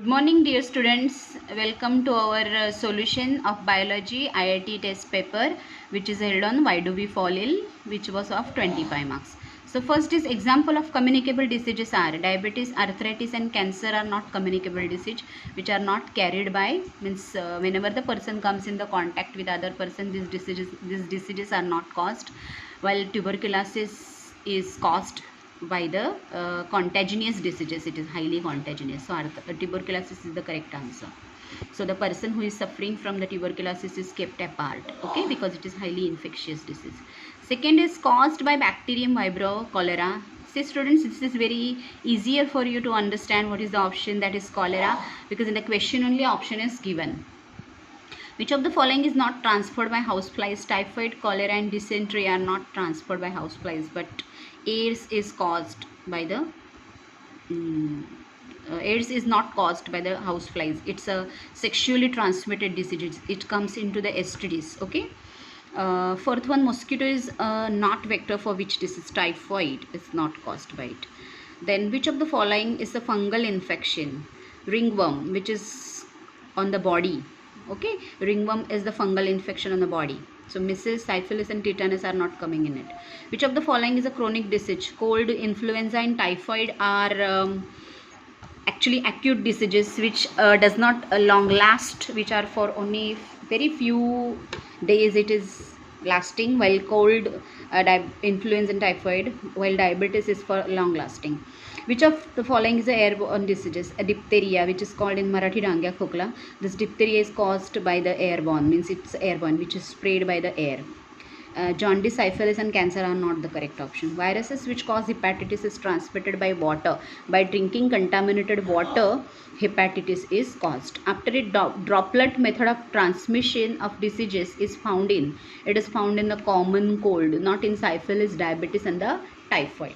Good morning dear students, welcome to our solution of biology IIT test paper which is held on why do we fall ill, which was of 25 marks. So first is example of communicable diseases are diabetes, arthritis and cancer are not communicable disease which are not carried by, means whenever the person comes in the contact with other person, these diseases are not caused, while tuberculosis is caused by the contagious diseases. It is highly contagious, so tuberculosis is the correct answer. So the person who is suffering from the tuberculosis is kept apart, okay, because it is highly infectious disease. Second is caused by bacterium vibrio cholera. See students, this is very easier for you to understand what is the option, that is cholera, because in the question only option is given. Which of the following is not transferred by houseflies? Typhoid, cholera and dysentery are not transferred by houseflies, but AIDS is caused by the AIDS is not caused by the houseflies. It's a sexually transmitted disease. It comes into the STDs, okay. Fourth one, mosquito is not vector for which disease? Typhoid is not caused by it. Then which of the following is a fungal infection? Ringworm, which is on the body, okay. Ringworm is the fungal infection on the body. So measles, syphilis and tetanus are not coming in it. Which of the following is a chronic disease? Cold, influenza and typhoid are actually acute diseases which does not long last, which are for only very few days it is lasting, while cold, influenza and typhoid, while diabetes is for long lasting. Which of the following is the airborne diseases? A diphtheria, which is called in Marathi Dangya Khokla. This diphtheria is caused by the airborne, means it's airborne, which is sprayed by the air. Jaundice, syphilis and cancer are not the correct option. Viruses which cause hepatitis is transmitted by water. By drinking contaminated water, hepatitis is caused. After a droplet method of transmission of diseases is found in, it is found in the common cold, not in syphilis, diabetes and the typhoid.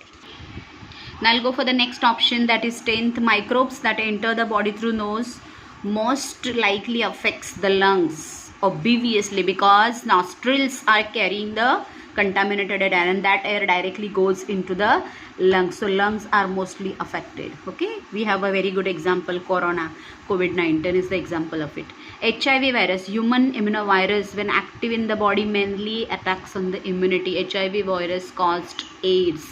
Now I'll go for the next option, that is 10th. Microbes that enter the body through nose most likely affects the lungs, obviously, because nostrils are carrying the contaminated air and that air directly goes into the lungs, so lungs are mostly affected, okay. We have a very good example, corona, COVID-19 is the example of it. HIV virus, human immunovirus, when active in the body mainly attacks on the immunity. HIV virus caused AIDS.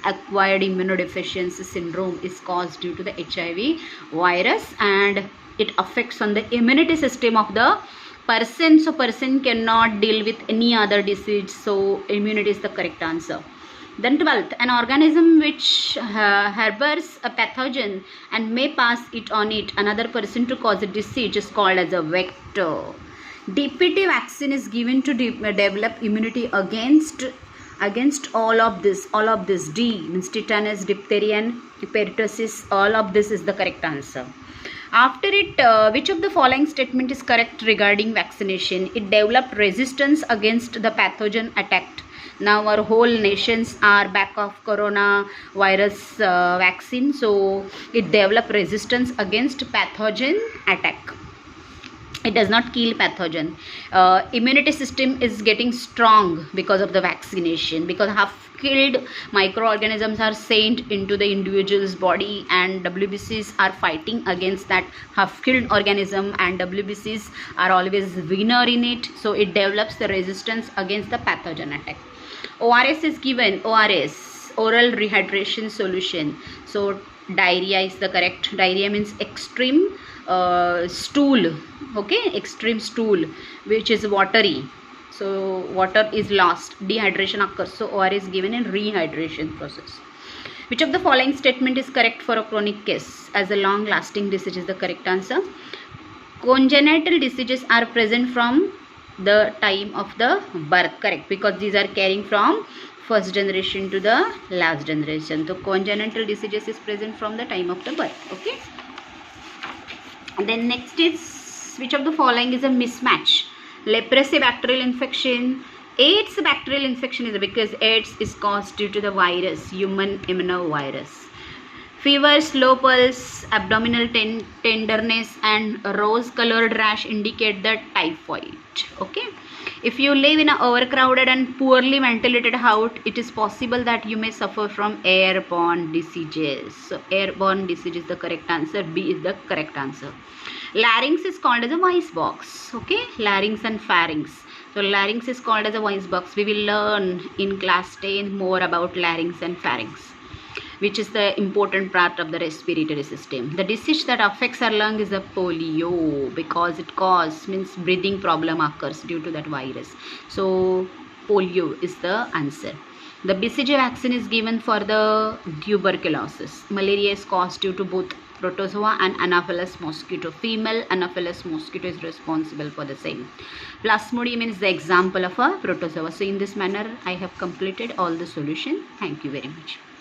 Acquired immunodeficiency syndrome is caused due to the HIV virus and it affects on the immunity system of the person, so person cannot deal with any other disease, so immunity is the correct answer. Then 12th, an organism which harbors a pathogen and may pass it on it another person to cause a disease is called as a vector. DPT vaccine is given to develop immunity against all of this. D means tetanus, diphtheria and pertussis. All of this is the correct answer. After it, which of the following statement is correct regarding vaccination? It developed resistance against the pathogen attacked. Now our whole nations are back of corona virus vaccine, so it developed resistance against pathogen attack. It does not kill pathogen. Immunity system is getting strong because of the vaccination, because half-killed microorganisms are sent into the individual's body and WBCs are fighting against that half-killed organism and WBCs are always winner in it, so it develops the resistance against the pathogen attack. ORS is given, ORS, oral rehydration solution. So diarrhea is the correct. Diarrhea means extreme stool, okay, extreme stool which is watery, so water is lost, dehydration occurs, so OR is given in rehydration process. Which of the following statement is correct for a chronic case? As a long lasting disease is the correct answer. Congenital diseases are present from the time of the birth, correct, because these are carrying from first generation to the last generation, so congenital diseases is present from the time of the birth, okay. And then next is, which of the following is a mismatch? Leprosy bacterial infection. AIDS bacterial infection is because AIDS is caused due to the virus, human immunovirus. Fever, slow pulse, abdominal tenderness and rose colored rash indicate the typhoid, okay. If you live in an overcrowded and poorly ventilated house, it is possible that you may suffer from airborne diseases. So airborne disease is the correct answer. B is the correct answer. Larynx is called as a voice box. Okay, larynx and pharynx. So larynx is called as a voice box. We will learn in class 10 more about larynx and pharynx, which is the important part of the respiratory system. The disease that affects our lung is a polio, because it means breathing problem occurs due to that virus. So polio is the answer. The BCG vaccine is given for the tuberculosis. Malaria is caused due to both protozoa and Anopheles mosquito. Female Anopheles mosquito is responsible for the same. Plasmodium is the example of a protozoa. So in this manner I have completed all the solution. Thank you very much.